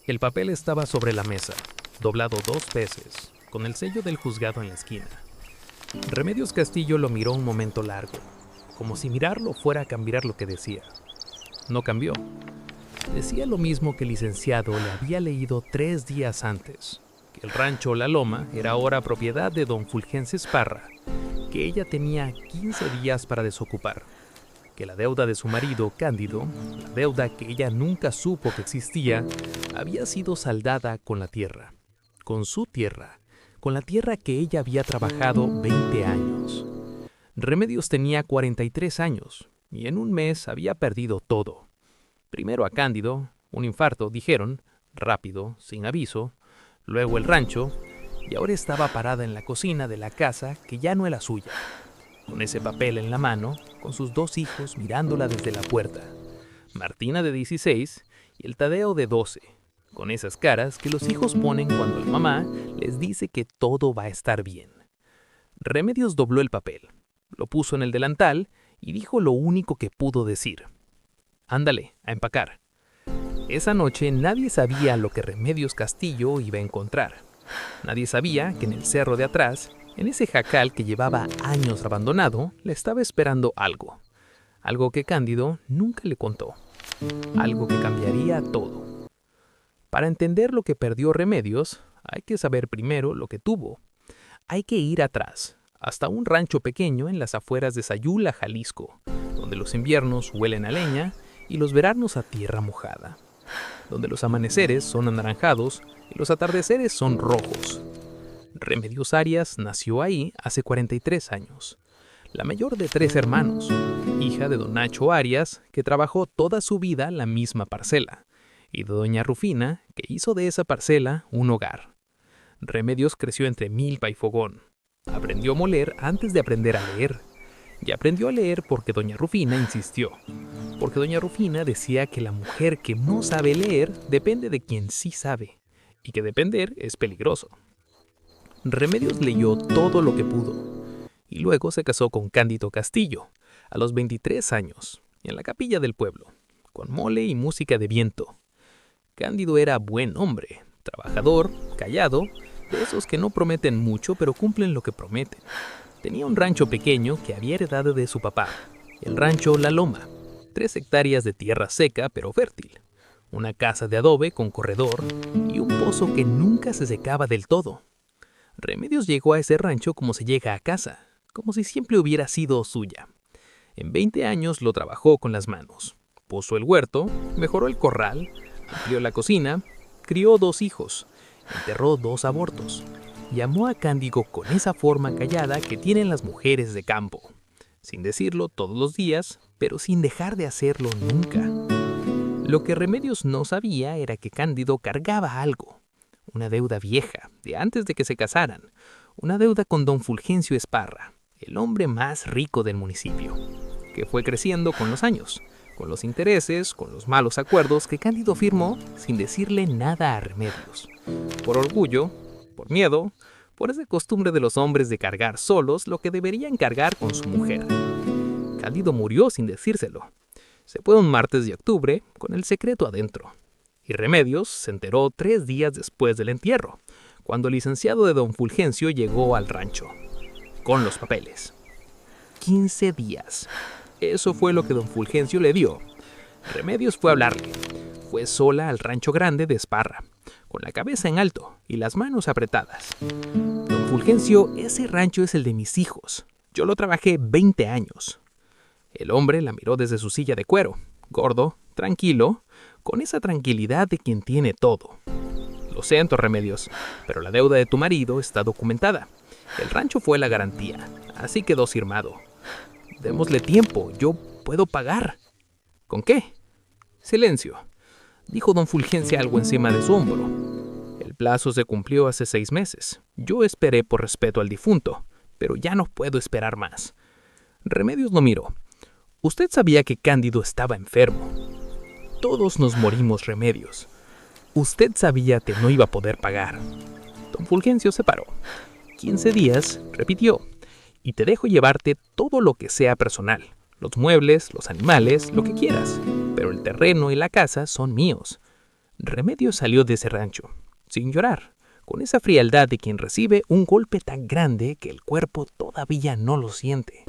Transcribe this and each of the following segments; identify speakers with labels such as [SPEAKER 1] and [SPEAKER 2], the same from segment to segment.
[SPEAKER 1] El papel estaba sobre la mesa, doblado 2 veces, con el sello del juzgado en la esquina. Remedios Castillo lo miró un momento largo, como si mirarlo fuera a cambiar lo que decía. No cambió. Decía lo mismo que el licenciado le había leído 3 días antes, que el rancho La Loma era ahora propiedad de don Fulgencio Esparra, que ella tenía 15 días para desocupar, que la deuda de su marido, Cándido, la deuda que ella nunca supo que existía, había sido saldada con la tierra, con su tierra, con la tierra que ella había trabajado 20 años. Remedios tenía 43 años y en un mes había perdido todo. Primero a Cándido, un infarto, dijeron, rápido, sin aviso, luego el rancho, y ahora estaba parada en la cocina de la casa que ya no era suya, con ese papel en la mano, con sus 2 hijos mirándola desde la puerta, Martina de 16 y el Tadeo de 12, con esas caras que los hijos ponen cuando la mamá les dice que todo va a estar bien. Remedios dobló el papel, lo puso en el delantal y dijo lo único que pudo decir. «Ándale, a empacar». Esa noche nadie sabía lo que Remedios Castillo iba a encontrar. Nadie sabía que en el cerro de atrás, en ese jacal que llevaba años abandonado, le estaba esperando algo. Algo que Cándido nunca le contó. Algo que cambiaría todo. Para entender lo que perdió Remedios, hay que saber primero lo que tuvo. Hay que ir atrás, hasta un rancho pequeño en las afueras de Sayula, Jalisco, donde los inviernos huelen a leña y los veranos a tierra mojada, donde los amaneceres son anaranjados y los atardeceres son rojos. Remedios Arias nació ahí hace 43 años, la mayor de 3 hermanos, hija de don Nacho Arias, que trabajó toda su vida la misma parcela, y de doña Rufina, que hizo de esa parcela un hogar. Remedios creció entre milpa y fogón. Aprendió a moler antes de aprender a leer. Y aprendió a leer porque doña Rufina insistió. Porque doña Rufina decía que la mujer que no sabe leer depende de quien sí sabe, y que depender es peligroso. Remedios leyó todo lo que pudo, y luego se casó con Cándido Castillo, a los 23 años, en la capilla del pueblo, con mole y música de viento. Cándido era buen hombre, trabajador, callado, de esos que no prometen mucho pero cumplen lo que prometen. Tenía un rancho pequeño que había heredado de su papá, el rancho La Loma, 3 hectáreas de tierra seca pero fértil, una casa de adobe con corredor y un pozo que nunca se secaba del todo. Remedios llegó a ese rancho como se llega a casa, como si siempre hubiera sido suya. En 20 años lo trabajó con las manos. Puso el huerto, mejoró el corral, amplió la cocina, crió 2 hijos, enterró 2 abortos. Llamó a Cándido con esa forma callada que tienen las mujeres de campo, sin decirlo todos los días, pero sin dejar de hacerlo nunca. Lo que Remedios no sabía era que Cándido cargaba algo, una deuda vieja, de antes de que se casaran, una deuda con don Fulgencio Esparra, el hombre más rico del municipio, que fue creciendo con los años, con los intereses, con los malos acuerdos que Cándido firmó sin decirle nada a Remedios. Por orgullo, por miedo, por esa costumbre de los hombres de cargar solos lo que deberían cargar con su mujer. Cándido murió sin decírselo. Se fue un martes de octubre con el secreto adentro. Y Remedios se enteró 3 días después del entierro, cuando el licenciado de don Fulgencio llegó al rancho, con los papeles. 15 días. Eso fue lo que don Fulgencio le dio. Remedios fue a hablarle. Fue sola al rancho grande de Esparra, con la cabeza en alto y las manos apretadas. Don Fulgencio, ese rancho es el de mis hijos. Yo lo trabajé 20 años. El hombre la miró desde su silla de cuero, gordo, tranquilo, con esa tranquilidad de quien tiene todo. Lo siento, Remedios, pero la deuda de tu marido está documentada. El rancho fue la garantía, así quedó firmado. Démosle tiempo, yo puedo pagar. ¿Con qué? Silencio, dijo don Fulgencio algo encima de su hombro. El plazo se cumplió hace 6 meses. Yo esperé por respeto al difunto, pero ya no puedo esperar más. Remedios lo miró. Usted sabía que Cándido estaba enfermo. Todos nos morimos, Remedios. Usted sabía que no iba a poder pagar. Don Fulgencio se paró. 15 días, repitió, y te dejo llevarte todo lo que sea personal. Los muebles, los animales, lo que quieras. Pero el terreno y la casa son míos. Remedios salió de ese rancho, sin llorar, con esa frialdad de quien recibe un golpe tan grande que el cuerpo todavía no lo siente.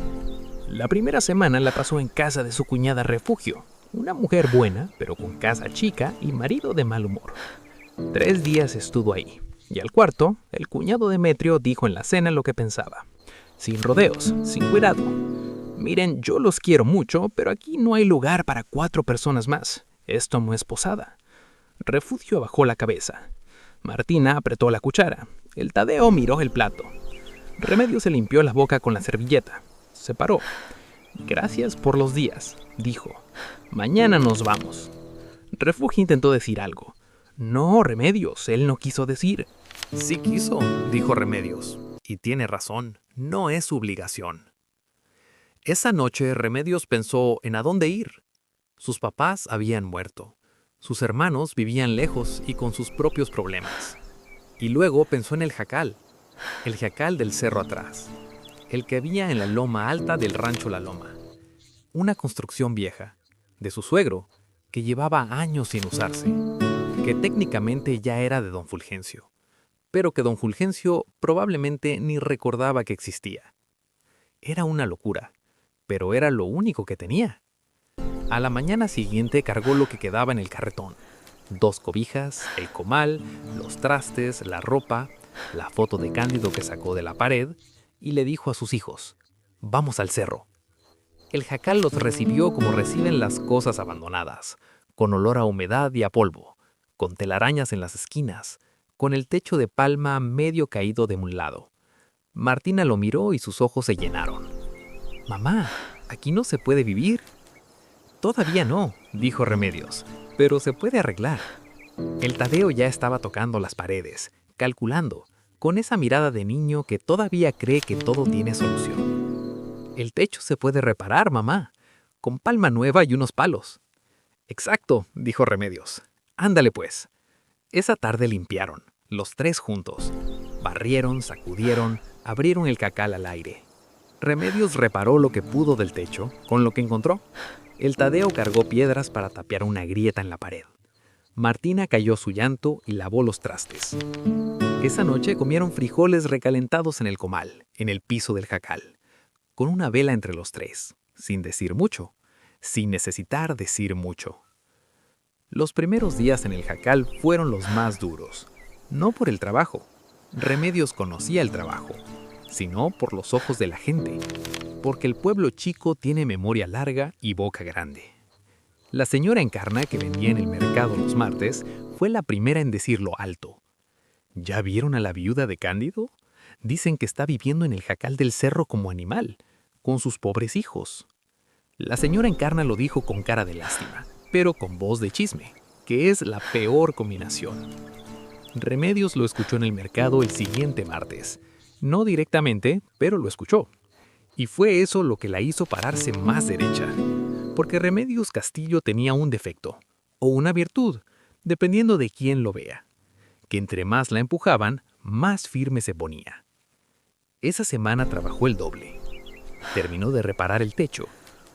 [SPEAKER 1] La primera semana la pasó en casa de su cuñada Refugio, una mujer buena, pero con casa chica y marido de mal humor. 3 días estuvo ahí, y al cuarto, el cuñado Demetrio dijo en la cena lo que pensaba. Sin rodeos, sin cuidado. Miren, yo los quiero mucho, pero aquí no hay lugar para 4 personas más. Esto no es posada. Refugio bajó la cabeza. Martina apretó la cuchara. El Tadeo miró el plato. Remedios se limpió la boca con la servilleta. Se paró. Gracias por los días, dijo. Mañana nos vamos. Refugio intentó decir algo. No, Remedios, él no quiso decir.
[SPEAKER 2] Sí quiso, dijo Remedios. Y tiene razón, no es su obligación. Esa noche Remedios pensó en a dónde ir. Sus papás habían muerto. Sus hermanos vivían lejos y con sus propios problemas. Y luego pensó en el jacal del cerro atrás, el que había en la loma alta del rancho La Loma. Una construcción vieja, de su suegro, que llevaba años sin usarse, que técnicamente ya era de don Fulgencio, pero que don Fulgencio probablemente ni recordaba que existía. Era una locura, pero era lo único que tenía. A la mañana siguiente cargó lo que quedaba en el carretón. 2 cobijas, el comal, los trastes, la ropa, la foto de Cándido que sacó de la pared, y le dijo a sus hijos, «Vamos al cerro». El jacal los recibió como reciben las cosas abandonadas, con olor a humedad y a polvo, con telarañas en las esquinas, con el techo de palma medio caído de un lado. Martina lo miró y sus ojos se llenaron. «Mamá, aquí no se puede vivir». «Todavía no», dijo Remedios, «pero se puede arreglar». El Tadeo ya estaba tocando las paredes, calculando, con esa mirada de niño que todavía cree que todo tiene solución. «El techo se puede reparar, mamá, con palma nueva y unos palos». «Exacto», dijo Remedios. «Ándale pues». Esa tarde limpiaron, los 3 juntos. Barrieron, sacudieron, abrieron el jacal al aire. Remedios reparó lo que pudo del techo, con lo que encontró. El Tadeo cargó piedras para tapiar una grieta en la pared. Martina cayó su llanto y lavó los trastes. Esa noche comieron frijoles recalentados en el comal, en el piso del jacal, con una vela entre los 3, sin decir mucho, sin necesitar decir mucho. Los primeros días en el jacal fueron los más duros, no por el trabajo. Remedios conocía el trabajo, sino por los ojos de la gente, porque el pueblo chico tiene memoria larga y boca grande. La señora Encarna, que vendía en el mercado los martes, fue la primera en decirlo alto. ¿Ya vieron a la viuda de Cándido? Dicen que está viviendo en el jacal del cerro como animal, con sus pobres hijos. La señora Encarna lo dijo con cara de lástima, pero con voz de chisme, que es la peor combinación. Remedios lo escuchó en el mercado el siguiente martes. No directamente, pero lo escuchó. Y fue eso lo que la hizo pararse más derecha. Porque Remedios Castillo tenía un defecto, o una virtud, dependiendo de quién lo vea, que entre más la empujaban, más firme se ponía. Esa semana trabajó el doble. Terminó de reparar el techo,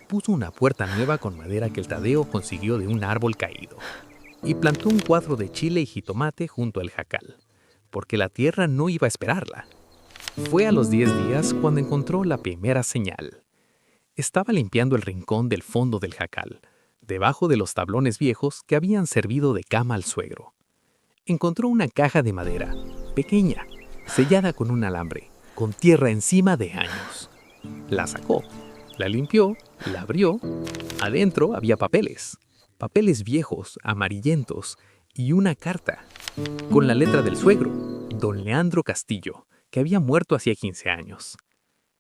[SPEAKER 2] puso una puerta nueva con madera que el Tadeo consiguió de un árbol caído, y plantó un cuadro de chile y jitomate junto al jacal, porque la tierra no iba a esperarla. Fue a los 10 días cuando encontró la primera señal. Estaba limpiando el rincón del fondo del jacal, debajo de los tablones viejos que habían servido de cama al suegro. Encontró una caja de madera, pequeña, sellada con un alambre, con tierra encima de años. La sacó, la limpió, la abrió. Adentro había papeles viejos, amarillentos, y una carta, con la letra del suegro, don Leandro Castillo, que había muerto hacía 15 años.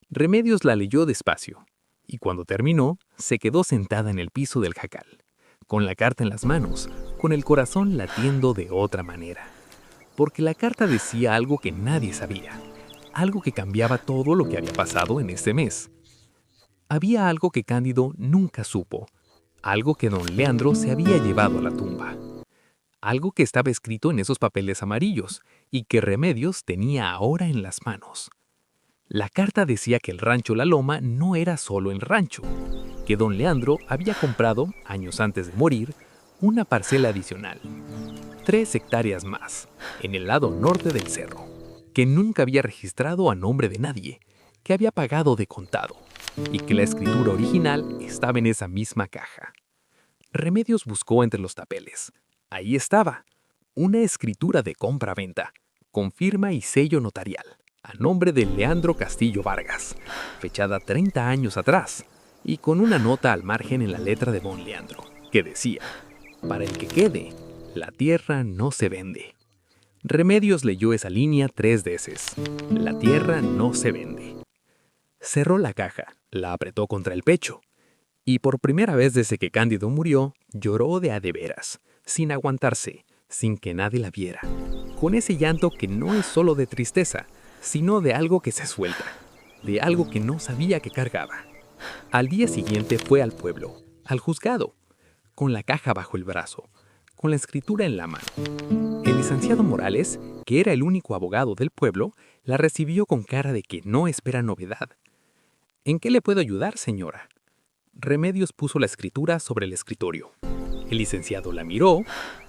[SPEAKER 2] Remedios la leyó despacio, y cuando terminó, se quedó sentada en el piso del jacal, con la carta en las manos, con el corazón latiendo de otra manera. Porque la carta decía algo que nadie sabía, algo que cambiaba todo lo que había pasado en ese mes. Había algo que Cándido nunca supo, algo que don Leandro se había llevado a la tumba. Algo que estaba escrito en esos papeles amarillos y que Remedios tenía ahora en las manos. La carta decía que el rancho La Loma no era solo el rancho, que don Leandro había comprado, años antes de morir, una parcela adicional, 3 hectáreas más, en el lado norte del cerro, que nunca había registrado a nombre de nadie, que había pagado de contado, y que la escritura original estaba en esa misma caja. Remedios buscó entre los papeles. Ahí estaba, una escritura de compra-venta, con firma y sello notarial, a nombre de Leandro Castillo Vargas, fechada 30 años atrás, y con una nota al margen en la letra de don Leandro, que decía: para el que quede, la tierra no se vende. Remedios leyó esa línea 3 veces. La tierra no se vende. Cerró la caja, la apretó contra el pecho, y por primera vez desde que Cándido murió, lloró de a de veras, sin aguantarse, sin que nadie la viera, con ese llanto que no es solo de tristeza, sino de algo que se suelta, de algo que no sabía que cargaba. Al día siguiente fue al pueblo, al juzgado, con la caja bajo el brazo, con la escritura en la mano. El licenciado Morales, que era el único abogado del pueblo, la recibió con cara de que no espera novedad. ¿En qué le puedo ayudar, señora? Remedios puso la escritura sobre el escritorio. El licenciado la miró,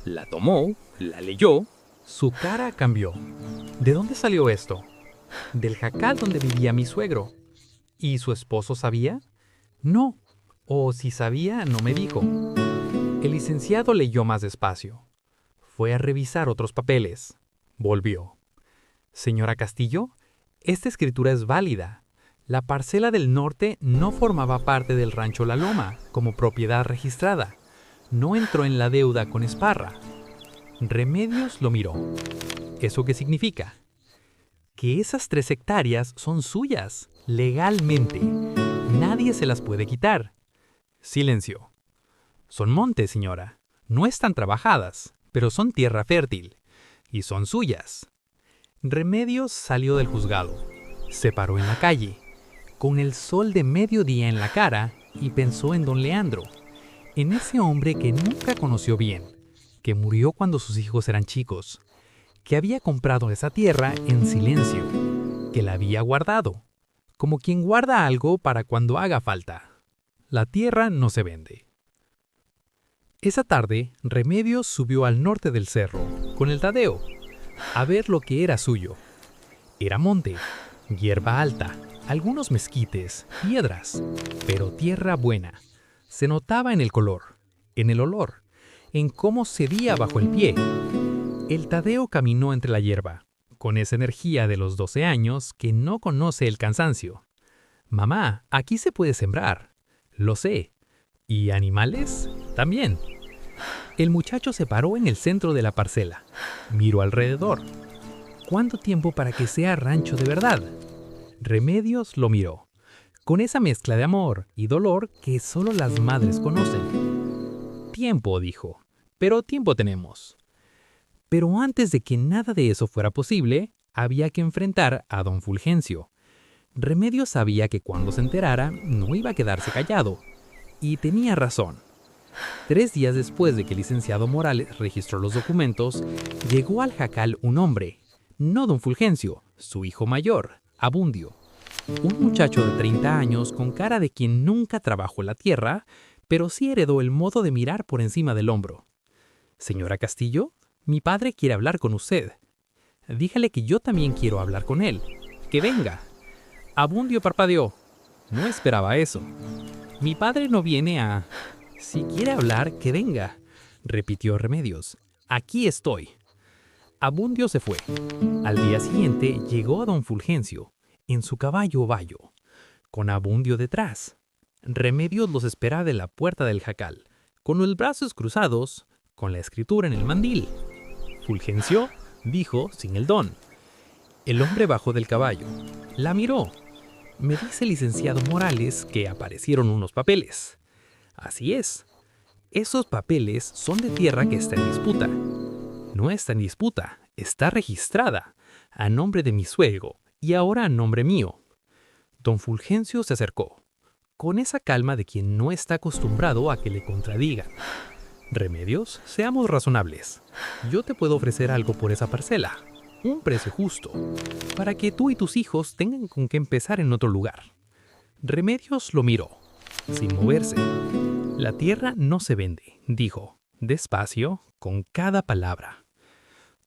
[SPEAKER 2] la tomó, la leyó.
[SPEAKER 1] Su cara cambió. ¿De dónde salió esto? Del jacal donde vivía mi suegro. ¿Y su esposo sabía? No. O si sabía, no me dijo. El licenciado leyó más despacio. Fue a revisar otros papeles. Volvió. Señora Castillo, esta escritura es válida. La parcela del norte no formaba parte del rancho La Loma como propiedad registrada. No entró en la deuda con Esparra. Remedios lo miró. ¿Eso qué significa? Que esas 3 hectáreas son suyas, legalmente. Nadie se las puede quitar. Silencio. Son montes, señora. No están trabajadas, pero son tierra fértil. Y son suyas. Remedios salió del juzgado. Se paró en la calle, con el sol de mediodía en la cara, y pensó en don Leandro, en ese hombre que nunca conoció bien, que murió cuando sus hijos eran chicos, que había comprado esa tierra en silencio, que la había guardado, como quien guarda algo para cuando haga falta. La tierra no se vende. Esa tarde, Remedios subió al norte del cerro, con el Tadeo, a ver lo que era suyo. Era monte, hierba alta, algunos mezquites, piedras, pero tierra buena. Se notaba en el color, en el olor, en cómo cedía bajo el pie. El Tadeo caminó entre la hierba, con esa energía de los 12 años que no conoce el cansancio. Mamá, aquí se puede sembrar. Lo sé. ¿Y animales? También. El muchacho se paró en el centro de la parcela. Miró alrededor. ¿Cuánto tiempo para que sea rancho de verdad? Remedios lo miró, con esa mezcla de amor y dolor que solo las madres conocen. Tiempo, dijo, pero tiempo tenemos. Pero antes de que nada de eso fuera posible, había que enfrentar a don Fulgencio. Remedios sabía que cuando se enterara no iba a quedarse callado. Y tenía razón. 3 días después de que el licenciado Morales registró los documentos, llegó al jacal un hombre, no don Fulgencio, su hijo mayor, Abundio. Un muchacho de 30 años con cara de quien nunca trabajó la tierra, pero sí heredó el modo de mirar por encima del hombro. Señora Castillo, mi padre quiere hablar con usted. Dígale que yo también quiero hablar con él. Que venga. Abundio parpadeó. No esperaba eso. Mi padre no viene a... Si quiere hablar, que venga, repitió Remedios. Aquí estoy. Abundio se fue. Al día siguiente llegó a don Fulgencio, en su caballo bayo, con Abundio detrás. Remedios los esperaba de la puerta del jacal, con los brazos cruzados, con la escritura en el mandil. Fulgencio, dijo sin el don. El hombre bajó del caballo, la miró. Me dice el licenciado Morales que aparecieron unos papeles. Así es. Esos papeles son de tierra que está en disputa. No está en disputa, está registrada, a nombre de mi suegro y ahora a nombre mío. Don Fulgencio se acercó, con esa calma de quien no está acostumbrado a que le contradigan. Remedios, seamos razonables. Yo te puedo ofrecer algo por esa parcela, un precio justo, para que tú y tus hijos tengan con qué empezar en otro lugar. Remedios lo miró, sin moverse. La tierra no se vende, dijo, despacio, con cada palabra.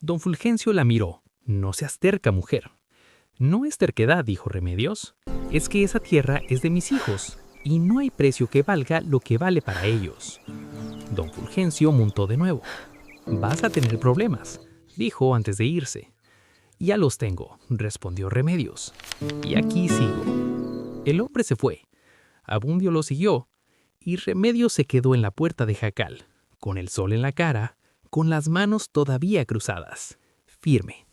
[SPEAKER 1] Don Fulgencio la miró. No seas terca, mujer. No es terquedad, dijo Remedios. Es que esa tierra es de mis hijos, y no hay precio que valga lo que vale para ellos. Don Fulgencio montó de nuevo. Vas a tener problemas, dijo antes de irse. Ya los tengo, respondió Remedios. Y aquí sigo. El hombre se fue. Abundio lo siguió, y Remedios se quedó en la puerta de Jacal, con el sol en la cara, con las manos todavía cruzadas, firme.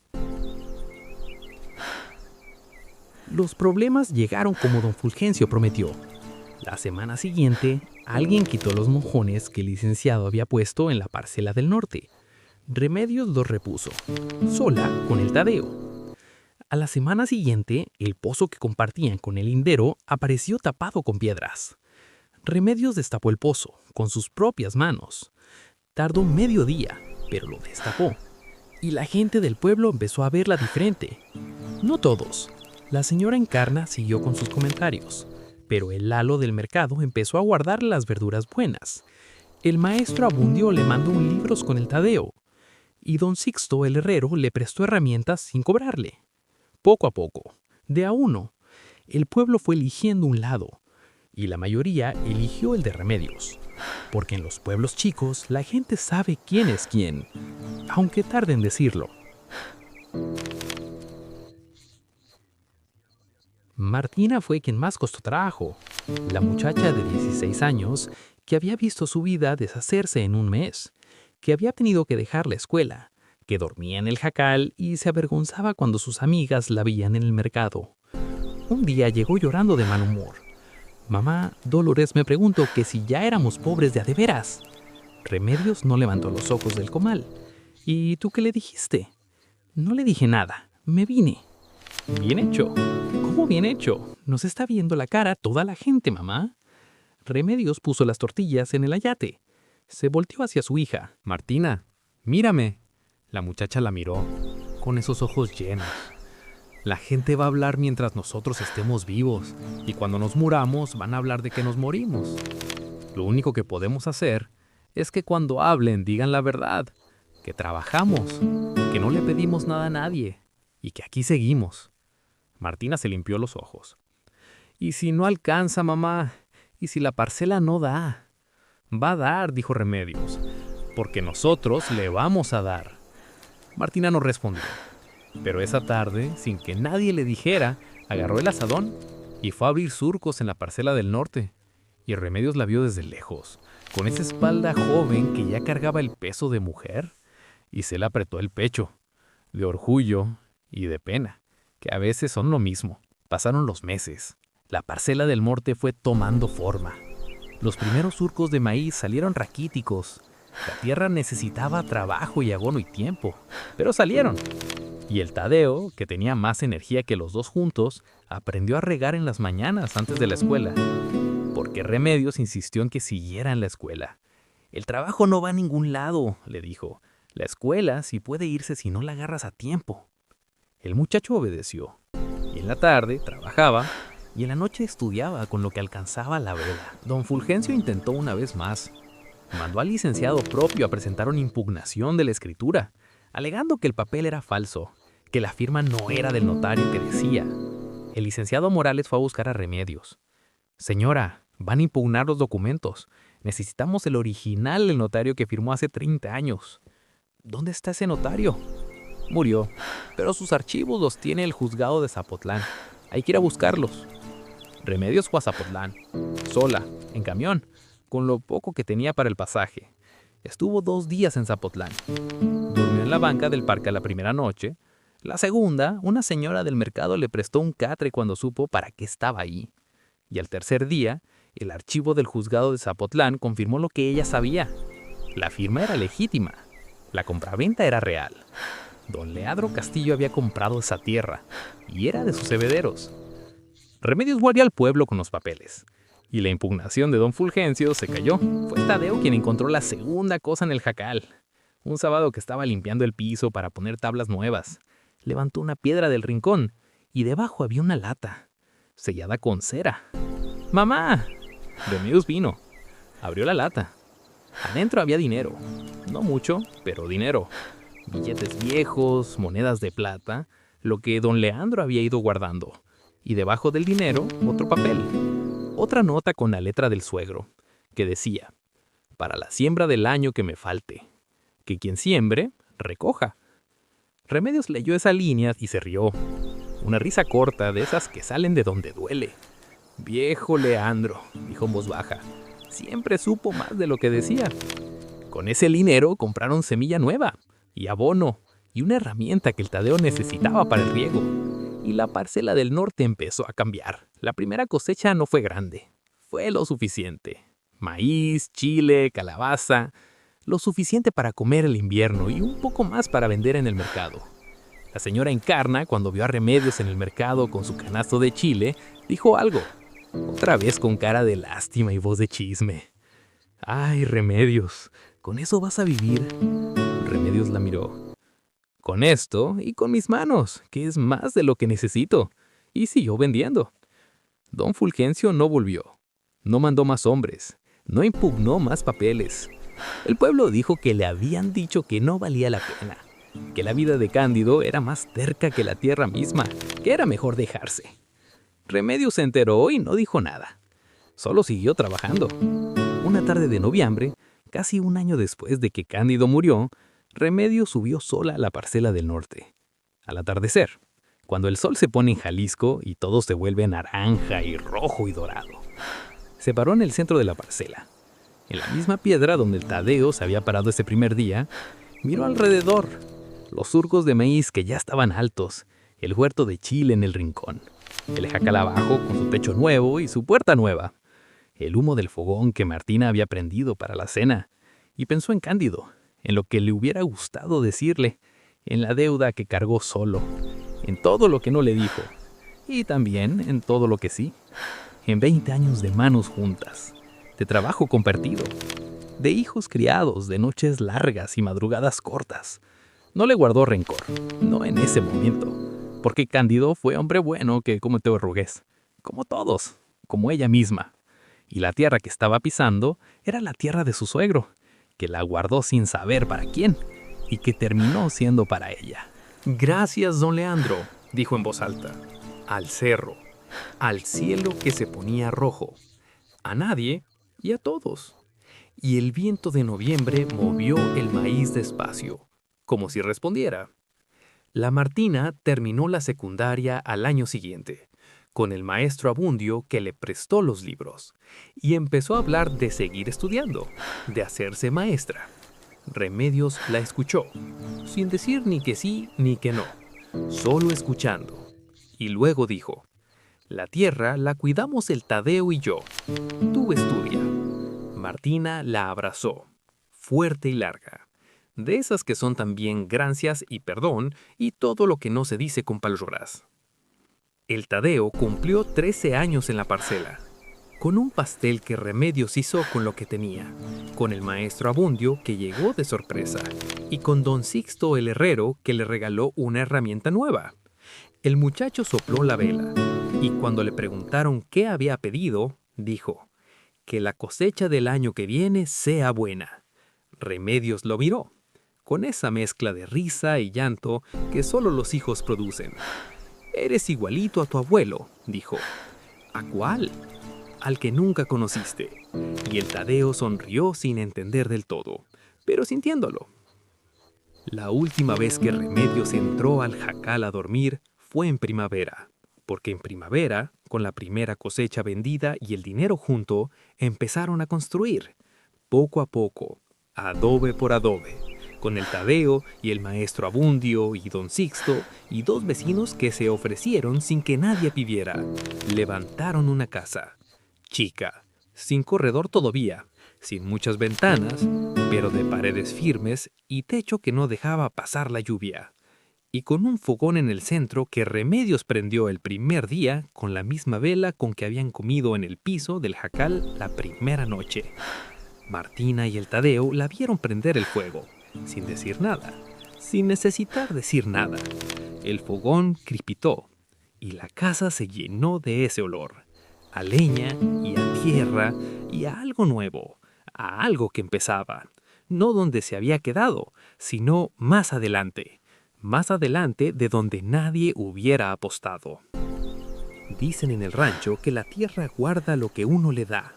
[SPEAKER 1] Los problemas llegaron como don Fulgencio prometió. La semana siguiente, alguien quitó los mojones que el licenciado había puesto en la parcela del norte. Remedios los repuso, sola con el Tadeo. A la semana siguiente, el pozo que compartían con el lindero apareció tapado con piedras. Remedios destapó el pozo con sus propias manos. Tardó medio día, pero lo destapó. Y la gente del pueblo empezó a verla diferente. No todos. La señora Encarna siguió con sus comentarios, pero el Lalo del mercado empezó a guardar las verduras buenas. El maestro Abundio le mandó un libros con el Tadeo, y don Sixto el herrero le prestó herramientas sin cobrarle. Poco a poco, de a uno, el pueblo fue eligiendo un lado, y la mayoría eligió el de Remedios, porque en los pueblos chicos la gente sabe quién es quién, aunque tarde en decirlo. Martina fue quien más costó trabajo, la muchacha de 16 años que había visto su vida deshacerse en un mes, que había tenido que dejar la escuela, que dormía en el jacal y se avergonzaba cuando sus amigas la veían en el mercado. Un día llegó llorando de mal humor. Mamá, Dolores me preguntó que si ya éramos pobres de a de veras. Remedios no levantó los ojos del comal. ¿Y tú qué le dijiste? No le dije nada, me vine. Bien hecho. ¿Cómo bien hecho? Nos está viendo la cara toda la gente, mamá. Remedios puso las tortillas en el ayate. Se volteó hacia su hija.
[SPEAKER 2] Martina, mírame. La muchacha la miró, con esos ojos llenos. La gente va a hablar mientras nosotros estemos vivos, y cuando nos muramos van a hablar de que nos morimos. Lo único que podemos hacer es que cuando hablen digan la verdad, que trabajamos, que no le pedimos nada a nadie, y que aquí seguimos. Martina se limpió los ojos. ¿Y si no alcanza, mamá? ¿Y si la parcela no da? Va a dar, dijo Remedios, porque nosotros le vamos a dar. Martina no respondió, pero esa tarde, sin que nadie le dijera, agarró el azadón y fue a abrir surcos en la parcela del norte. Y Remedios la vio desde lejos, con esa espalda joven que ya cargaba el peso de mujer, y se le apretó el pecho, de orgullo y de pena, que a veces son lo mismo. Pasaron los meses. La parcela del norte fue tomando forma. Los primeros surcos de maíz salieron raquíticos. La tierra necesitaba trabajo y abono y tiempo, pero salieron. Y el Tadeo, que tenía más energía que los dos juntos, aprendió a regar en las mañanas antes de la escuela, porque Remedios insistió en que siguiera en la escuela. El trabajo no va a ningún lado, le dijo. La escuela sí puede irse si no la agarras a tiempo. El muchacho obedeció, y en la tarde trabajaba, y en la noche estudiaba con lo que alcanzaba la vela. Don Fulgencio intentó una vez más. Mandó al licenciado propio a presentar una impugnación de la escritura, alegando que el papel era falso, que la firma no era del notario que decía. El licenciado Morales fue a buscar a Remedios. Señora, van a impugnar los documentos. Necesitamos el original del notario que firmó hace 30 años. ¿Dónde está ese notario? Murió, pero sus archivos los tiene el juzgado de Zapotlán. Hay que ir a buscarlos. Remedios fue a Zapotlán, sola, en camión, con lo poco que tenía para el pasaje. Estuvo 2 días en Zapotlán. Durmió en la banca del parque la primera noche. La segunda, una señora del mercado le prestó un catre cuando supo para qué estaba ahí. Y al tercer día, el archivo del juzgado de Zapotlán confirmó lo que ella sabía. La firma era legítima. La compraventa era real. Don Leandro Castillo había comprado esa tierra y era de sus herederos. Remedios volvió al pueblo con los papeles y la impugnación de don Fulgencio se cayó. Fue Tadeo quien encontró la segunda cosa en el jacal. Un sábado que estaba limpiando el piso para poner tablas nuevas, levantó una piedra del rincón y debajo había una lata, sellada con cera. ¡Mamá! Remedios vino. Abrió la lata. Adentro había dinero. No mucho, pero dinero.
[SPEAKER 1] billetes viejos, monedas de plata, lo que don Leandro había ido guardando. Y debajo del dinero, otro papel. Otra nota con la letra del suegro, que decía: para la siembra del año que me falte, que quien siembre, recoja. Remedios leyó esa línea y se rió. Una risa corta de esas que salen de donde duele. Viejo Leandro, dijo en voz baja, siempre supo más de lo que decía. Con ese dinero compraron semilla nueva, y abono, y una herramienta que el Tadeo necesitaba para el riego. Y la parcela del norte empezó a cambiar. La primera cosecha no fue grande, fue lo suficiente. Maíz, chile, calabaza, lo suficiente para comer el invierno y un poco más para vender en el mercado. La señora Encarna, cuando vio a Remedios en el mercado con su canasto de chile, dijo algo, otra vez con cara de lástima y voz de chisme. ¡Ay, Remedios! ¿Con eso vas a vivir? Remedios la miró. Con esto y con mis manos, que es más de lo que necesito. Y siguió vendiendo. Don Fulgencio no volvió. No mandó más hombres. No impugnó más papeles. El pueblo dijo que le habían dicho que no valía la pena, que la vida de Cándido era más terca que la tierra misma, que era mejor dejarse. Remedios se enteró y no dijo nada. Solo siguió trabajando. Una tarde de noviembre, casi un año después de que Cándido murió, Remedios subió sola a la parcela del norte. Al atardecer, cuando el sol se pone en Jalisco y todo se vuelve naranja y rojo y dorado. Se paró en el centro de la parcela. En la misma piedra donde el Tadeo se había parado ese primer día, miró alrededor. Los surcos de maíz que ya estaban altos, el huerto de chile en el rincón, el jacal abajo con su techo nuevo y su puerta nueva, el humo del fogón que Martina había prendido para la cena, y pensó en Cándido, en lo que le hubiera gustado decirle, en la deuda que cargó solo, en todo lo que no le dijo, y también en todo lo que sí, en 20 años de manos juntas, de trabajo compartido, de hijos criados, de noches largas y madrugadas cortas. No le guardó rencor, no en ese momento, porque Cándido fue hombre bueno que cometió errores, como todos, como ella misma. Y la tierra que estaba pisando era la tierra de su suegro, que la guardó sin saber para quién, y que terminó siendo para ella. Gracias, don Leandro, dijo en voz alta, al cerro, al cielo que se ponía rojo, a nadie y a todos. Y el viento de noviembre movió el maíz despacio, como si respondiera. La Martina terminó la secundaria al año siguiente, con el maestro Abundio que le prestó los libros, y empezó a hablar de seguir estudiando, de hacerse maestra. Remedios la escuchó, sin decir ni que sí ni que no, solo escuchando. Y luego dijo, la tierra la cuidamos el Tadeo y yo. Tú estudia. Martina la abrazó, fuerte y larga. De esas que son también gracias y perdón y todo lo que no se dice con palabras. El Tadeo cumplió 13 años en la parcela, con un pastel que Remedios hizo con lo que tenía, con el maestro Abundio que llegó de sorpresa, y con don Sixto el herrero que le regaló una herramienta nueva. El muchacho sopló la vela, y cuando le preguntaron qué había pedido, dijo, que la cosecha del año que viene sea buena. Remedios lo miró, con esa mezcla de risa y llanto que solo los hijos producen. Eres igualito a tu abuelo, dijo. ¿A cuál? Al que nunca conociste. Y el Tadeo sonrió sin entender del todo, pero sintiéndolo. La última vez que Remedios entró al jacal a dormir fue en primavera, porque en primavera, con la primera cosecha vendida y el dinero junto, empezaron a construir, poco a poco, adobe por adobe, con el Tadeo y el maestro Abundio y don Sixto y 2 vecinos que se ofrecieron sin que nadie pidiera. Levantaron una casa, chica, sin corredor todavía, sin muchas ventanas, pero de paredes firmes y techo que no dejaba pasar la lluvia, y con un fogón en el centro que Remedios prendió el primer día con la misma vela con que habían comido en el piso del jacal la primera noche. Martina y el Tadeo la vieron prender el fuego, sin decir nada, sin necesitar decir nada. El fogón crepitó, y la casa se llenó de ese olor, a leña y a tierra y a algo nuevo, a algo que empezaba.
[SPEAKER 2] no donde se había quedado, sino más adelante de donde nadie hubiera apostado. Dicen en el rancho que la tierra guarda lo que uno le da,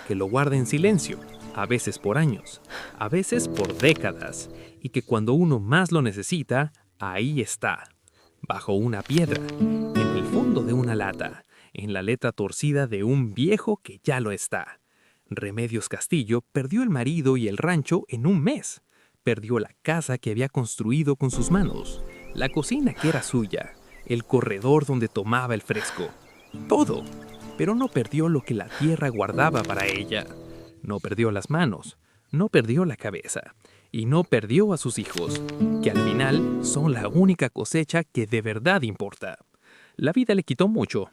[SPEAKER 2] que lo guarda en silencio, a veces por años, a veces por décadas, y que cuando uno más lo necesita, ahí está, bajo una piedra, en el fondo de una lata, en la letra torcida de un viejo que ya lo está. Remedios Castillo perdió el marido y el rancho en un mes. Perdió la casa que había construido con sus manos, la cocina que era suya, el corredor donde tomaba el fresco. Todo, pero no perdió lo que la tierra guardaba para ella. No perdió las manos, no perdió la cabeza, y no perdió a sus hijos, que al final son la única cosecha que de verdad importa. La vida le quitó mucho,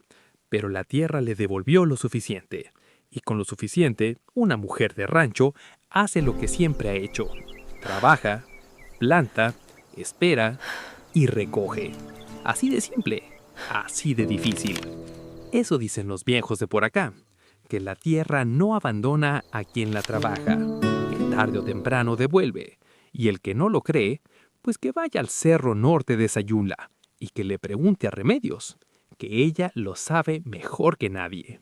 [SPEAKER 2] pero la tierra le devolvió lo suficiente. Y con lo suficiente, una mujer de rancho hace lo que siempre ha hecho. Trabaja, planta, espera y recoge. Así de simple, así de difícil. Eso dicen los viejos de por acá, que la tierra no abandona a quien la trabaja, que tarde o temprano devuelve. Y el que no lo cree, pues que vaya al cerro norte de Sayula y que le pregunte a Remedios, que ella lo sabe mejor que nadie.